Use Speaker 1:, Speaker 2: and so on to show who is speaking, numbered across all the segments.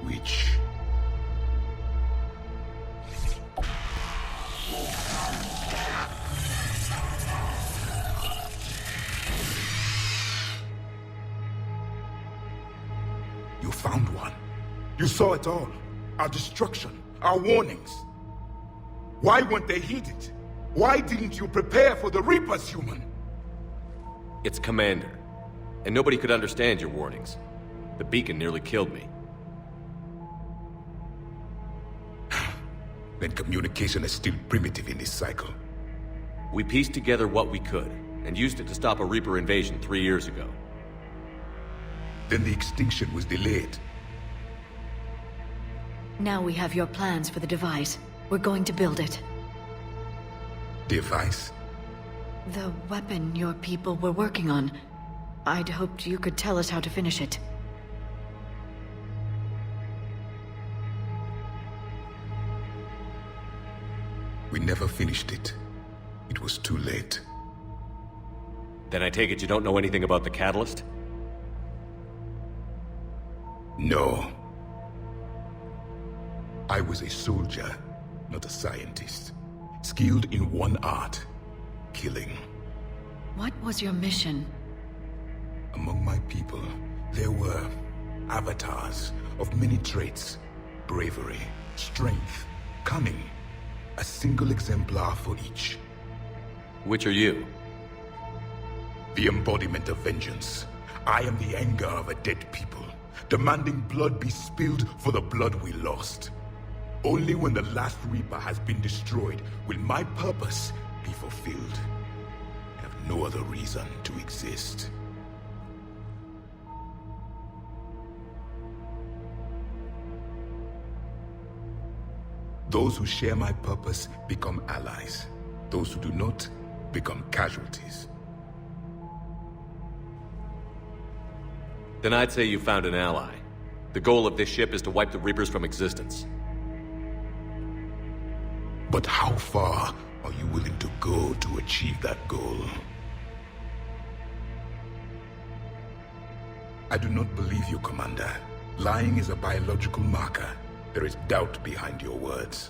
Speaker 1: Which... You found one. You saw it all. Our destruction, our warnings. Why weren't they heeded? Why didn't you prepare for the Reapers, human?
Speaker 2: It's Commander. And nobody could understand your warnings. The beacon nearly killed me.
Speaker 1: Then communication is still primitive in this cycle.
Speaker 2: We pieced together what we could, and used it to stop a Reaper invasion 3 years ago.
Speaker 1: Then the extinction was delayed.
Speaker 3: Now we have your plans for the device. We're going to build it.
Speaker 1: Device?
Speaker 3: The weapon your people were working on. I'd hoped you could tell us how to finish it.
Speaker 1: We never finished it. It was too late.
Speaker 2: Then I take it you don't know anything about the catalyst?
Speaker 1: No. I was a soldier, not a scientist. Skilled in one art, killing.
Speaker 3: What was your mission?
Speaker 1: Among my people, there were avatars of many traits. Bravery, strength, cunning. A single exemplar for each.
Speaker 2: Which are you?
Speaker 1: The embodiment of vengeance. I am the anger of a dead people, demanding blood be spilled for the blood we lost. Only when the last Reaper has been destroyed will my purpose be fulfilled. I have no other reason to exist. Those who share my purpose become allies. Those who do not become casualties.
Speaker 2: Then I'd say you found an ally. The goal of this ship is to wipe the Reapers from existence.
Speaker 1: But how far are you willing to go to achieve that goal? I do not believe you, Commander. Lying is a biological marker. There is doubt behind your words.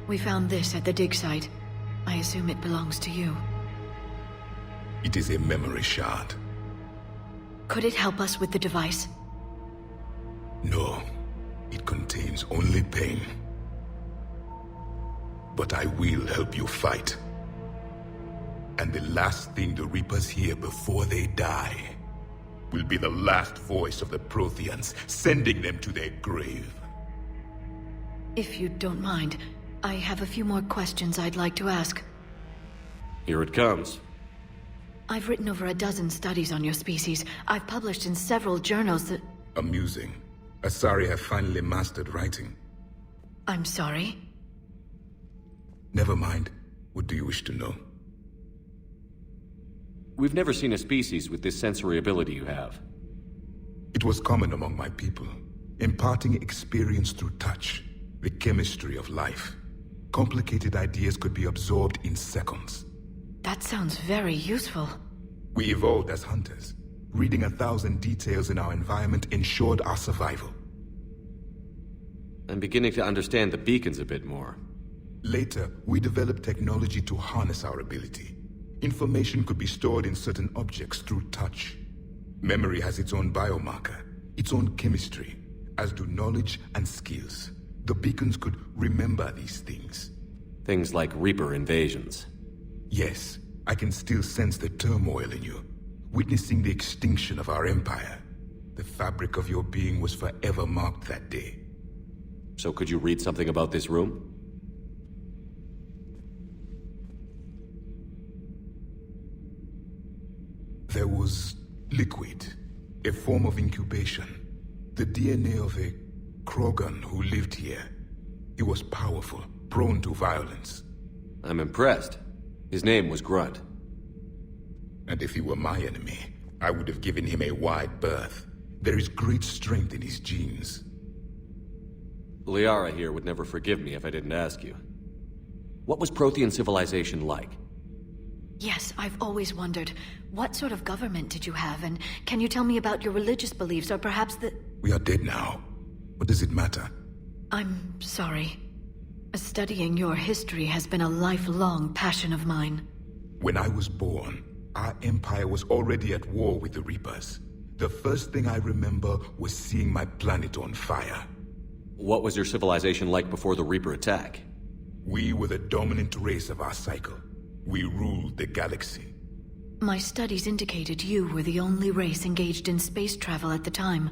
Speaker 3: We found this at the dig site. I assume it belongs to you.
Speaker 1: It is a memory shard.
Speaker 3: Could it help us with the device?
Speaker 1: No, it contains only pain. But I will help you fight. And the last thing the Reapers hear before they die will be the last voice of the Protheans, sending them to their grave.
Speaker 3: If you don't mind, I have a few more questions I'd like to ask.
Speaker 2: Here it comes.
Speaker 3: I've written over a dozen studies on your species. I've published in several journals that...
Speaker 1: Amusing. Asari have finally mastered writing.
Speaker 3: I'm sorry?
Speaker 1: Never mind. What do you wish to know?
Speaker 2: We've never seen a species with this sensory ability you have.
Speaker 1: It was common among my people, imparting experience through touch, the chemistry of life. Complicated ideas could be absorbed in seconds.
Speaker 3: That sounds very useful.
Speaker 1: We evolved as hunters. Reading 1,000 details in our environment ensured our survival.
Speaker 2: I'm beginning to understand the beacons a bit more.
Speaker 1: Later, we developed technology to harness our ability. Information could be stored in certain objects through touch. Memory has its own biomarker, its own chemistry, as do knowledge and skills. The beacons could remember these things.
Speaker 2: Things like Reaper invasions.
Speaker 1: Yes, I can still sense the turmoil in you, witnessing the extinction of our empire. The fabric of your being was forever marked that day.
Speaker 2: So could you read something about this room?
Speaker 1: There was liquid, a form of incubation. The DNA of a Krogan who lived here. He was powerful, prone to violence.
Speaker 2: I'm impressed. His name was Grunt.
Speaker 1: And if he were my enemy, I would have given him a wide berth. There is great strength in his genes.
Speaker 2: Liara here would never forgive me if I didn't ask you. What was Prothean civilization like?
Speaker 3: Yes, I've always wondered, what sort of government did you have, and can you tell me about your religious beliefs, or perhaps the...
Speaker 1: We are dead now. What does it matter?
Speaker 3: I'm sorry. Studying your history has been a lifelong passion of mine.
Speaker 1: When I was born, our empire was already at war with the Reapers. The first thing I remember was seeing my planet on fire.
Speaker 2: What was your civilization like before the Reaper attack?
Speaker 1: We were the dominant race of our cycle. We ruled the galaxy.
Speaker 3: My studies indicated you were the only race engaged in space travel at the time.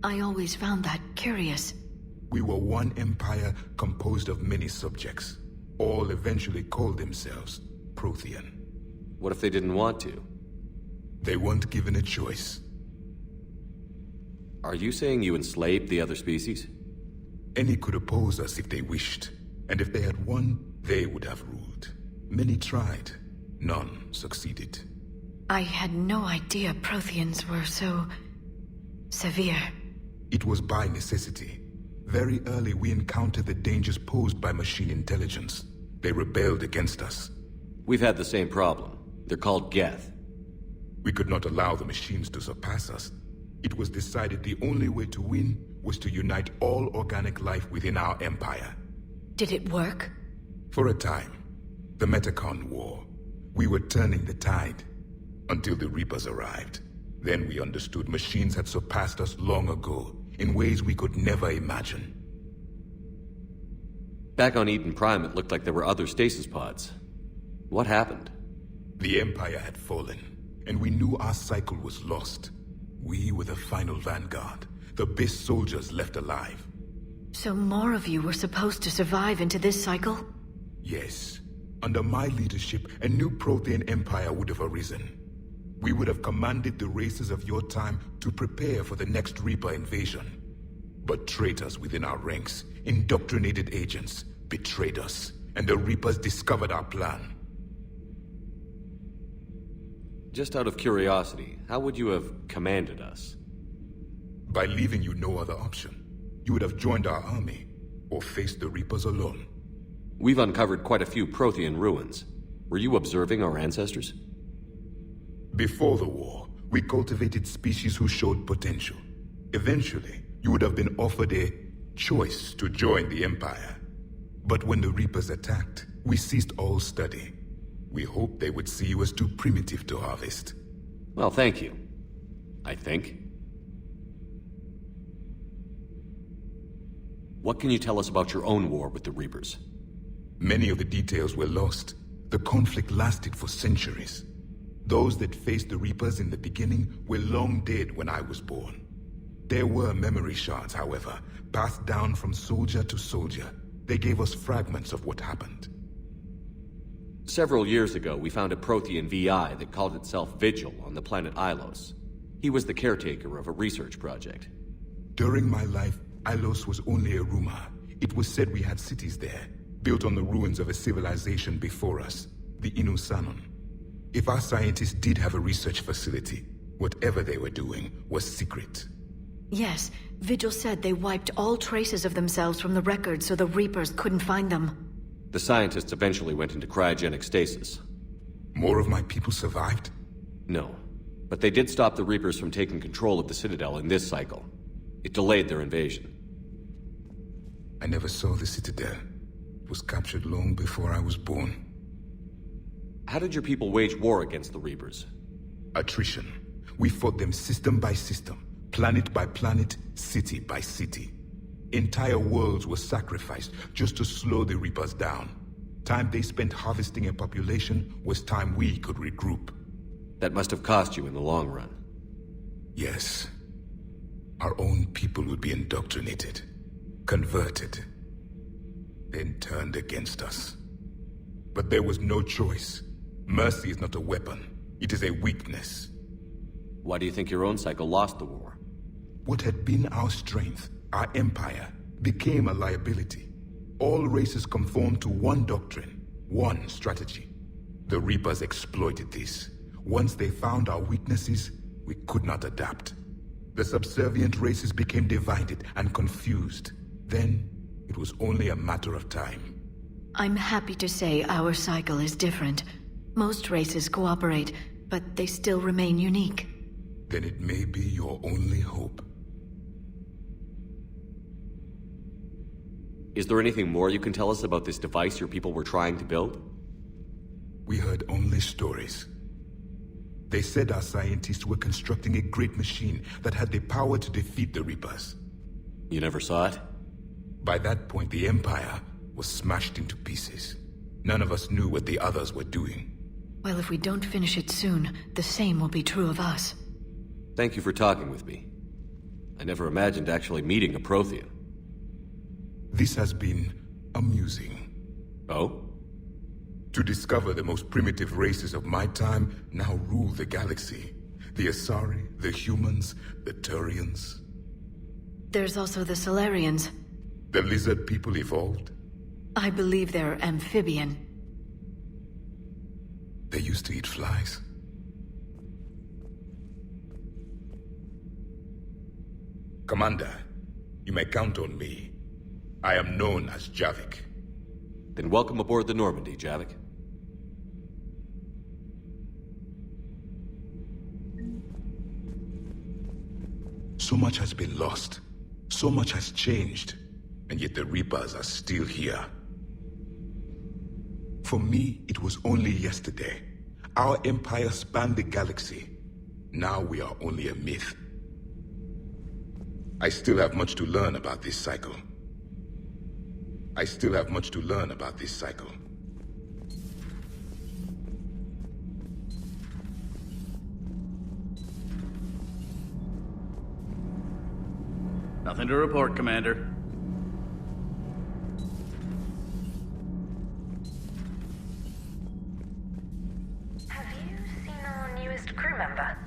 Speaker 3: I always found that curious.
Speaker 1: We were one empire composed of many subjects. All eventually called themselves Prothean.
Speaker 2: What if they didn't want to?
Speaker 1: They weren't given a choice.
Speaker 2: Are you saying you enslaved the other species?
Speaker 1: Any could oppose us if they wished, and if they had won, they would have ruled. Many tried. None succeeded.
Speaker 3: I had no idea Protheans were so... severe.
Speaker 1: It was by necessity. Very early we encountered the dangers posed by machine intelligence. They rebelled against us.
Speaker 2: We've had the same problem. They're called Geth.
Speaker 1: We could not allow the machines to surpass us. It was decided the only way to win was to unite all organic life within our empire.
Speaker 3: Did it work?
Speaker 1: For a time. The Metacon War. We were turning the tide. Until the Reapers arrived. Then we understood machines had surpassed us long ago, in ways we could never imagine.
Speaker 2: Back on Eden Prime, it looked like there were other stasis pods. What happened?
Speaker 1: The Empire had fallen, and we knew our cycle was lost. We were the final vanguard, the best soldiers left alive.
Speaker 3: So more of you were supposed to survive into this cycle?
Speaker 1: Yes. Under my leadership, a new Prothean Empire would have arisen. We would have commanded the races of your time to prepare for the next Reaper invasion. But traitors within our ranks, indoctrinated agents, betrayed us, and the Reapers discovered our plan.
Speaker 2: Just out of curiosity, how would you have commanded us?
Speaker 1: By leaving you no other option. You would have joined our army, or faced the Reapers alone.
Speaker 2: We've uncovered quite a few Prothean ruins. Were you observing our ancestors?
Speaker 1: Before the war, we cultivated species who showed potential. Eventually, you would have been offered a choice to join the Empire. But when the Reapers attacked, we ceased all study. We hoped they would see you as too primitive to harvest.
Speaker 2: Well, thank you. I think. What can you tell us about your own war with the Reapers?
Speaker 1: Many of the details were lost. The conflict lasted for centuries. Those that faced the Reapers in the beginning were long dead when I was born. There were memory shards, however, passed down from soldier to soldier. They gave us fragments of what happened.
Speaker 2: Several years ago, we found a Prothean VI that called itself Vigil on the planet Ilos. He was the caretaker of a research project.
Speaker 1: During my life, Ilos was only a rumor. It was said we had cities there, built on the ruins of a civilization before us, the Inusanon. If our scientists did have a research facility, whatever they were doing was secret.
Speaker 3: Yes, Vigil said they wiped all traces of themselves from the records so the Reapers couldn't find them.
Speaker 2: The scientists eventually went into cryogenic stasis.
Speaker 1: More of my people survived?
Speaker 2: No, but they did stop the Reapers from taking control of the Citadel in this cycle. It delayed their invasion.
Speaker 1: I never saw the Citadel. It was captured long before I was born.
Speaker 2: How did your people wage war against the Reapers?
Speaker 1: Attrition. We fought them system by system, planet by planet, city by city. Entire worlds were sacrificed just to slow the Reapers down. Time they spent harvesting a population was time we could regroup.
Speaker 2: That must have cost you in the long run.
Speaker 1: Yes. Our own people would be indoctrinated, converted, then turned against us. But there was no choice. Mercy is not a weapon. It is a weakness.
Speaker 2: Why do you think your own cycle lost the war?
Speaker 1: What had been our strength, our empire, became a liability. All races conformed to one doctrine, one strategy. The Reapers exploited this. Once they found our weaknesses, we could not adapt. The subservient races became divided and confused. Then, it was only a matter of time.
Speaker 3: I'm happy to say our cycle is different. Most races cooperate, but they still remain unique.
Speaker 1: Then it may be your only hope.
Speaker 2: Is there anything more you can tell us about this device your people were trying to build?
Speaker 1: We heard only stories. They said our scientists were constructing a great machine that had the power to defeat the Reapers.
Speaker 2: You never saw it?
Speaker 1: By that point, the Empire was smashed into pieces. None of us knew what the others were doing.
Speaker 3: Well, if we don't finish it soon, the same will be true of us.
Speaker 2: Thank you for talking with me. I never imagined actually meeting a Prothean.
Speaker 1: This has been amusing.
Speaker 2: Oh?
Speaker 1: To discover the most primitive races of my time now rule the galaxy. The Asari, the humans, the Turians.
Speaker 3: There's also the Solarians.
Speaker 1: The lizard people evolved.
Speaker 3: I believe they're amphibian.
Speaker 1: They used to eat flies. Commander, you may count on me. I am known as Javic.
Speaker 2: Then welcome aboard the Normandy, Javic.
Speaker 1: So much has been lost. So much has changed. And yet the Reapers are still here. For me, it was only yesterday. Our empire spanned the galaxy. Now we are only a myth. I still have much to learn about this cycle.
Speaker 4: Nothing to report, Commander.
Speaker 5: Have you seen our newest crew member?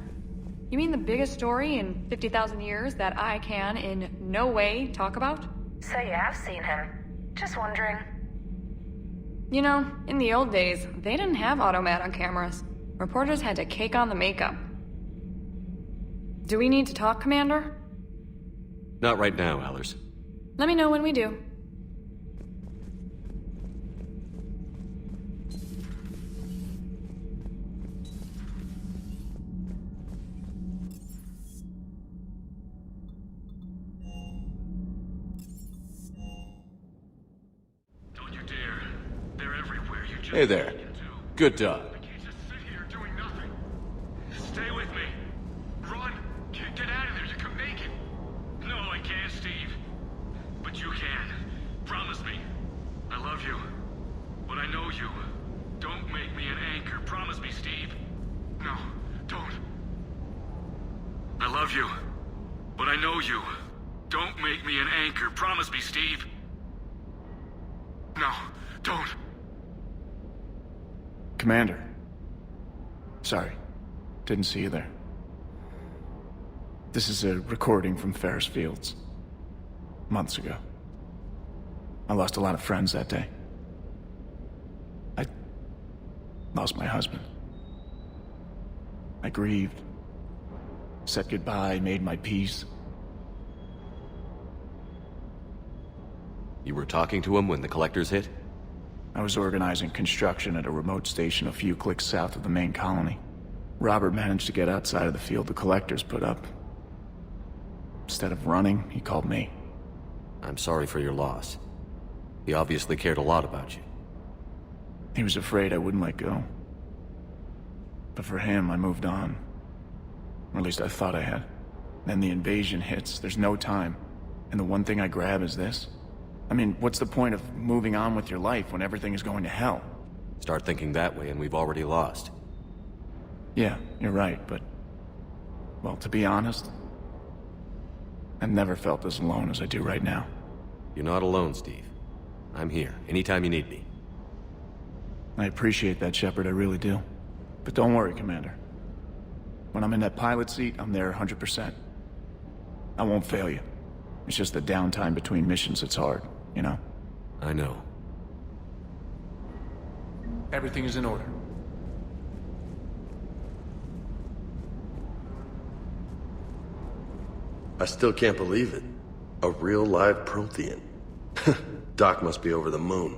Speaker 6: You mean the biggest story in 50,000 years that I can in no way talk about?
Speaker 5: So you have seen him. Just wondering.
Speaker 6: You know, in the old days, they didn't have automat on cameras. Reporters had to cake on the makeup. Do we need to talk, Commander?
Speaker 2: Not right now, Allers.
Speaker 6: Let me know when we do.
Speaker 7: Don't you dare. They're everywhere. You just
Speaker 2: Hey there. Good dog.
Speaker 7: I can't just sit here doing nothing. Stay with me. Run. Get out of there. You can make it. No, I can't, Steve. But you can. Promise me. I love you. But I know you. Don't make me an anchor. Promise me, Steve. No, don't. I love you. But I know you. Don't make me an anchor. Promise me, Steve. No, don't.
Speaker 4: Commander. Sorry. Didn't see you there. This is a recording from Ferris Fields. Months ago. I lost a lot of friends that day. I lost my husband. I grieved. Said goodbye, made my peace.
Speaker 2: You were talking to him when the collectors hit?
Speaker 4: I was organizing construction at a remote station a few clicks south of the main colony. Robert managed to get outside of the field the collectors put up. Instead of running, he called me.
Speaker 2: I'm sorry for your loss. He obviously cared a lot about you.
Speaker 4: He was afraid I wouldn't let go. But for him, I moved on. Or at least I thought I had. Then the invasion hits, there's no time. And the one thing I grab is this. I mean, what's the point of moving on with your life when everything is going to hell?
Speaker 2: Start thinking that way and we've already lost.
Speaker 4: Yeah, you're right, but... well, to be honest, I've never felt as alone as I do right now.
Speaker 2: You're not alone, Steve. I'm here, anytime you need me.
Speaker 4: I appreciate that, Shepard, I really do. But don't worry, Commander. When I'm in that pilot seat, I'm there 100%. I won't fail you. It's just the downtime between missions that's hard, you know?
Speaker 2: I know.
Speaker 4: Everything is in order.
Speaker 8: I still can't believe it. A real live Prothean. Doc must be over the moon.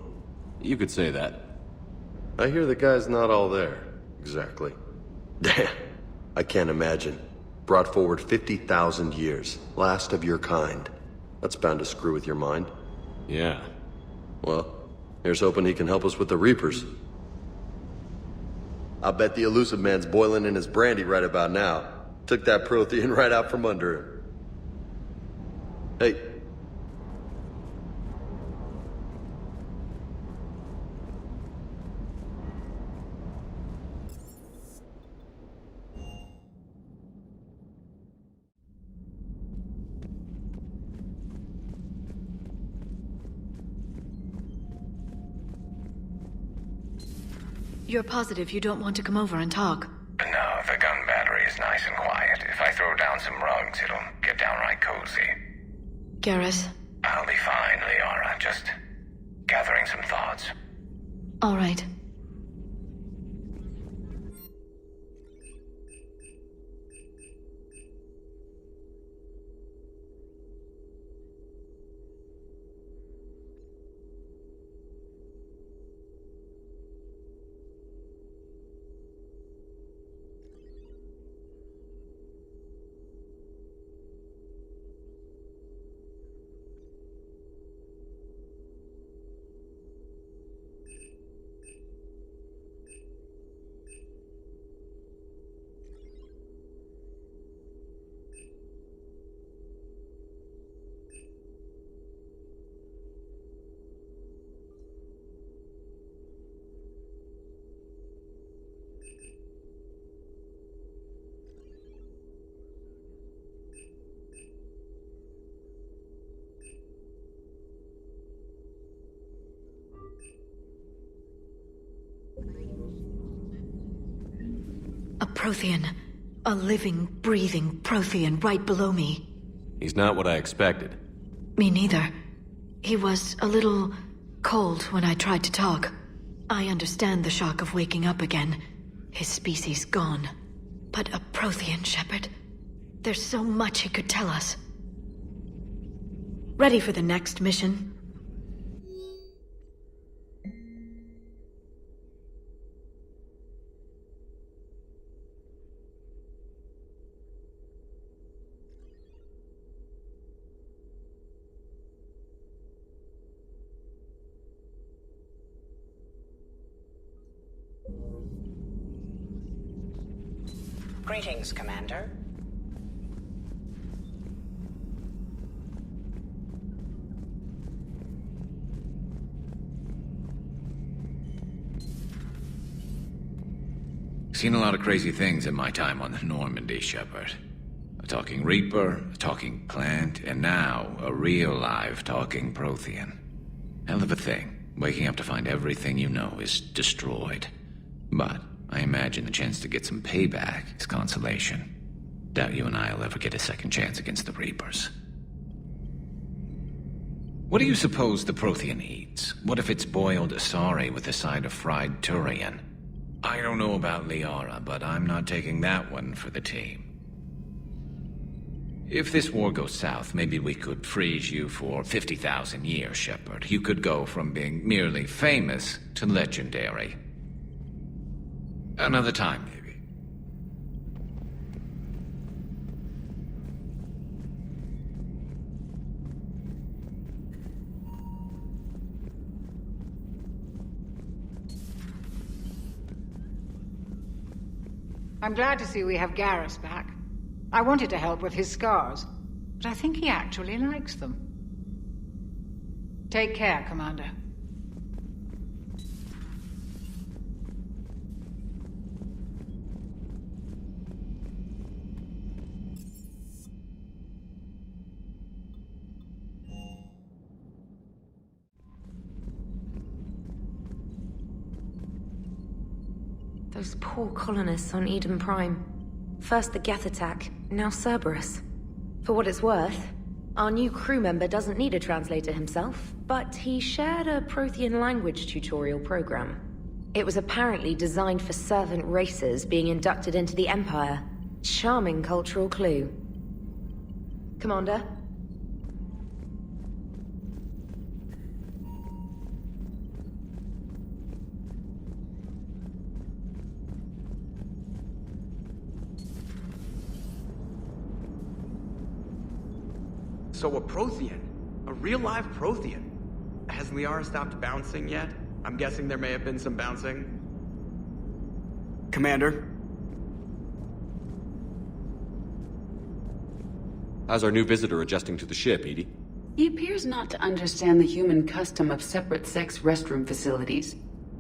Speaker 2: You could say that.
Speaker 8: I hear the guy's not all there. Exactly. Damn. I can't imagine. Brought forward 50,000 years. Last of your kind. That's bound to screw with your mind.
Speaker 2: Yeah.
Speaker 8: Well, here's hoping he can help us with the Reapers. I bet the elusive man's boiling in his brandy right about now. Took that Prothean right out from under him. Hey.
Speaker 3: You're positive you don't want to come over and talk?
Speaker 9: No, the gun battery is nice and quiet. If I throw down some rugs, it'll get downright cozy.
Speaker 3: Garrus?
Speaker 9: I'll be fine, Liara. Just gathering some thoughts.
Speaker 3: All right. A Prothean. A living, breathing Prothean right below me.
Speaker 2: He's not what I expected.
Speaker 3: Me neither. He was a little cold when I tried to talk. I understand the shock of waking up again. His species gone. But a Prothean, Shepard. There's so much he could tell us. Ready for the next mission?
Speaker 10: Greetings, Commander.
Speaker 9: Seen a lot of crazy things in my time on the Normandy, Shepard. A talking Reaper, a talking plant, and now a real live talking Prothean. Hell of a thing, waking up to find everything you know is destroyed. But I imagine the chance to get some payback is consolation. Doubt you and I'll ever get a second chance against the Reapers. What do you suppose the Prothean eats? What if it's boiled asari with a side of fried Turian? I don't know about Liara, but I'm not taking that one for the team. If this war goes south, maybe we could freeze you for 50,000 years, Shepard. You could go from being merely famous to legendary. Another time, maybe.
Speaker 11: I'm glad to see we have Garrus back. I wanted to help with his scars, but I think he actually likes them. Take care, Commander.
Speaker 12: Those poor colonists on Eden Prime. First the Geth attack, now Cerberus. For what it's worth, our new crew member doesn't need a translator himself, but he shared a Prothean language tutorial program. It was apparently designed for servant races being inducted into the Empire. Charming cultural clue. Commander?
Speaker 13: So a Prothean. A real live Prothean. Has Liara stopped bouncing yet? I'm guessing there may have been some bouncing. Commander?
Speaker 2: How's our new visitor adjusting to the ship, Edie?
Speaker 14: He appears not to understand the human custom of separate-sex restroom facilities.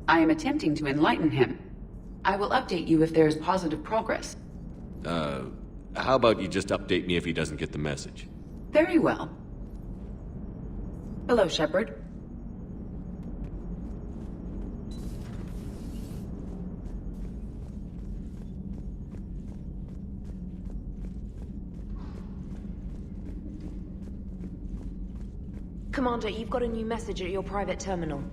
Speaker 14: I am attempting to enlighten him. I will update you if there is positive progress.
Speaker 2: How about you just update me if he doesn't get the message?
Speaker 14: Very well. Hello, Shepard.
Speaker 12: Commander, you've got a new message at your private terminal.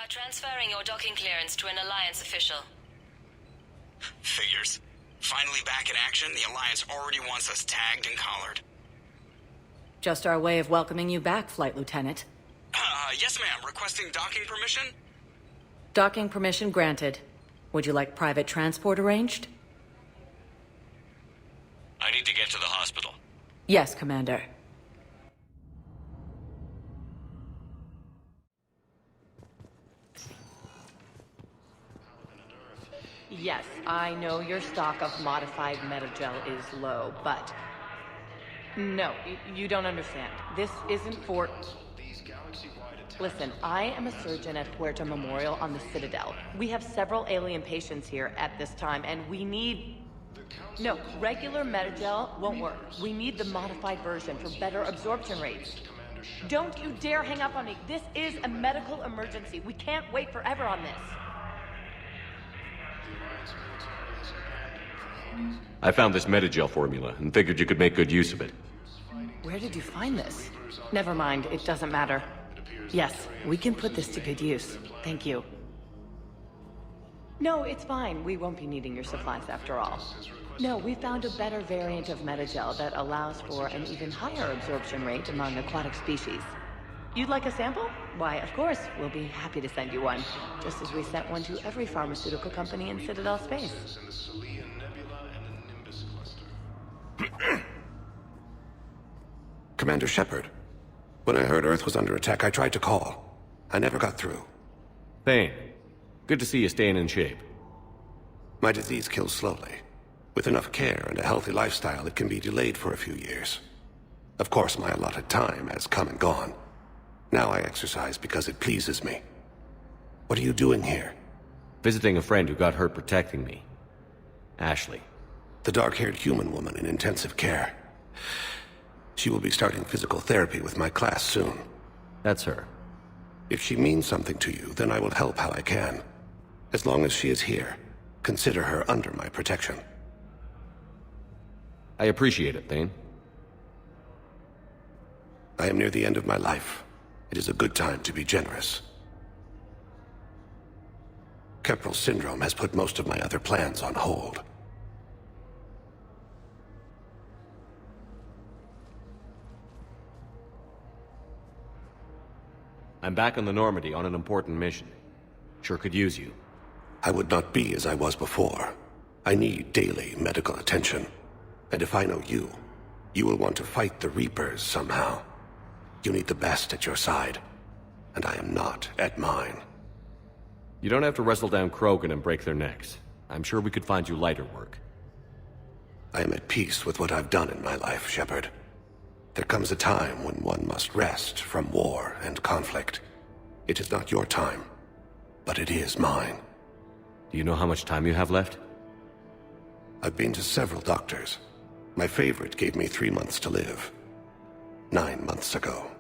Speaker 15: Transferring your docking clearance to an Alliance official.
Speaker 16: Figures. Finally back in action, the Alliance already wants us tagged and collared.
Speaker 15: Just our way of welcoming you back, Flight Lieutenant.
Speaker 16: Yes ma'am, requesting docking permission?
Speaker 15: Docking permission granted. Would you like private transport arranged?
Speaker 16: I need to get to the hospital.
Speaker 15: Yes, Commander.
Speaker 17: Yes, I know your stock of modified metagel is low, but... No, you don't understand. This isn't for... Listen, I am a surgeon at Huerta Memorial on the Citadel. We have several alien patients here at this time, and we need... No, regular metagel won't work. We need the modified version for better absorption rates. Don't you dare hang up on me. This is a medical emergency. We can't wait forever on this.
Speaker 2: I found this metagel formula and figured you could make good use of it.
Speaker 17: Where did you find this? Never mind, it doesn't matter. Yes, we can put this to good use. Thank you. No, it's fine. We won't be needing your supplies after all. No, we found a better variant of metagel that allows for an even higher absorption rate among aquatic species. You'd like a sample? Why, of course, we'll be happy to send you one, just as we sent one to every pharmaceutical company in Citadel space.
Speaker 18: Commander Shepard, when I heard Earth was under attack, I tried to call. I never got through.
Speaker 2: Thane, good to see you staying in shape.
Speaker 18: My disease kills slowly. With enough care and a healthy lifestyle, it can be delayed for a few years. Of course, my allotted time has come and gone. Now I exercise because it pleases me. What are you doing here?
Speaker 2: Visiting a friend who got hurt protecting me. Ashley.
Speaker 18: The dark-haired human woman in intensive care. She will be starting physical therapy with my class soon.
Speaker 2: That's her.
Speaker 18: If she means something to you, then I will help how I can. As long as she is here, consider her under my protection.
Speaker 2: I appreciate it, Thane.
Speaker 18: I am near the end of my life. It is a good time to be generous. Keppel syndrome has put most of my other plans on hold.
Speaker 2: I'm back on the Normandy on an important mission. Sure could use you.
Speaker 18: I would not be as I was before. I need daily medical attention. And if I know you, you will want to fight the Reapers somehow. You need the best at your side, and I am not at mine.
Speaker 2: You don't have to wrestle down Krogan and break their necks. I'm sure we could find you lighter work.
Speaker 18: I am at peace with what I've done in my life, Shepard. There comes a time when one must rest from war and conflict. It is not your time, but it is mine.
Speaker 2: Do you know how much time you have left?
Speaker 18: I've been to several doctors. My favorite gave me 3 months to live. 9 months ago.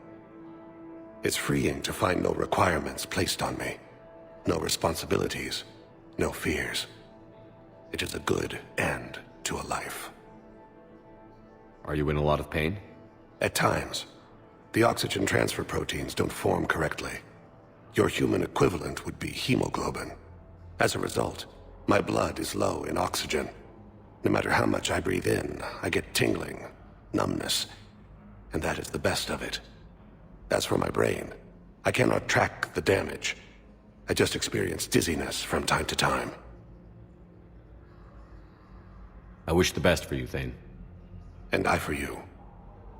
Speaker 18: It's freeing to find no requirements placed on me. No responsibilities. No fears. It is a good end to a life.
Speaker 2: Are you in a lot of pain?
Speaker 18: At times. The oxygen transfer proteins don't form correctly. Your human equivalent would be hemoglobin. As a result, my blood is low in oxygen. No matter how much I breathe in, I get tingling, numbness, and that is the best of it. As for my brain, I cannot track the damage. I just experience dizziness from time to time.
Speaker 2: I wish the best for you, Thane.
Speaker 18: And I for you.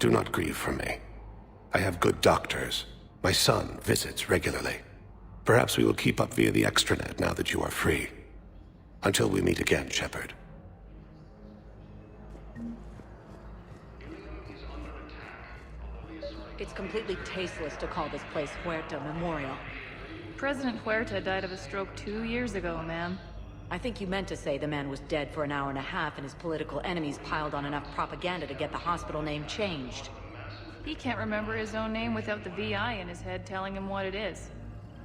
Speaker 18: Do not grieve for me. I have good doctors. My son visits regularly. Perhaps we will keep up via the extranet now that you are free. Until we meet again, Shepard.
Speaker 15: It's completely tasteless to call this place Huerta Memorial.
Speaker 6: President Huerta died of a stroke 2 years ago, ma'am.
Speaker 15: I think you meant to say the man was dead for an hour and a half and his political enemies piled on enough propaganda to get the hospital name changed.
Speaker 6: He can't remember his own name without the VI in his head telling him what it is.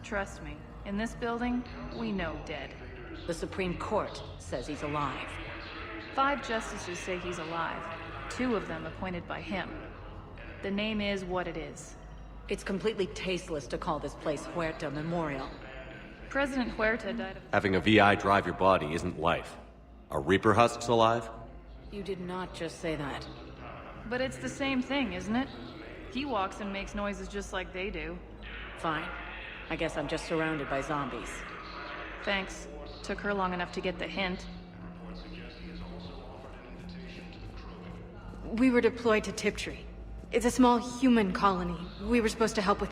Speaker 6: Trust me, in this building, we know dead.
Speaker 15: The Supreme Court says he's alive.
Speaker 6: 5 justices say he's alive. 2 of them appointed by him. The name is what it is.
Speaker 15: It's completely tasteless to call this place Huerta Memorial.
Speaker 6: President Huerta died of...
Speaker 2: Having a VI drive your body isn't life. Are Reaper husks alive?
Speaker 15: You did not just say that.
Speaker 6: But it's the same thing, isn't it? He walks and makes noises just like they do.
Speaker 15: Fine. I guess I'm just surrounded by zombies.
Speaker 6: Thanks. Took her long enough to get the hint.
Speaker 3: We were deployed to Tiptree. It's a small human colony. We were supposed to help with